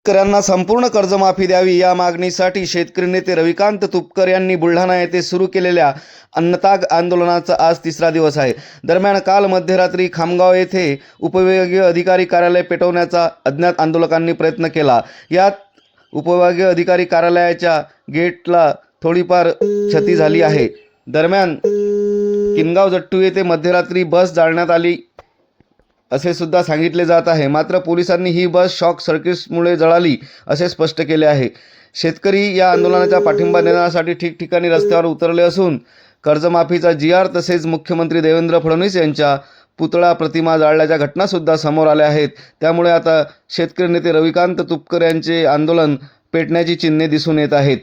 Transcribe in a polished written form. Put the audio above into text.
शेतकऱ्यांना संपूर्ण कर्जमाफी द्यावी या मागणीसाठी शेतकरी नेते रविकांत तुपकर यांनी बुलढाणा येथे सुरू केलेल्या अन्नताग आंदोलनाचा आज तिसरा दिवस आहे। दरम्यान काल मध्यरात्री खामगाव येथे उपविभागीय अधिकारी कार्यालय पेटवण्याचा अज्ञात आंदोलकांनी प्रयत्न केला। यात उपविभागीय अधिकारी कार्यालयाच्या गेटला थोडीफार क्षती झाली आहे। दरम्यान किनगाव जट्टू येथे मध्यरात्री बस जाळण्यात आली असे सुद्धा सांगितले जात आहे। मात्र पोलिसांनी ही बस शॉक सर्किटमुळे जळाली असे स्पष्ट केले आहे। शेतकरी या आंदोलनाचा पाठिंबा देण्यासाठी ठिकठिकाणी रस्त्यावर उतरले असून कर्जमाफीचा जी.आर. तसेच मुख्यमंत्री देवेंद्र फडणवीस यांच्या पुतळा प्रतिमा जाळल्याच्या घटना सुद्धा समोर आल्या आहेत। त्यामुळे आता शेतकरी नेते रविकांत तुपकर यांचे आंदोलन पेटण्याची चिन्हे दिसून येत आहेत।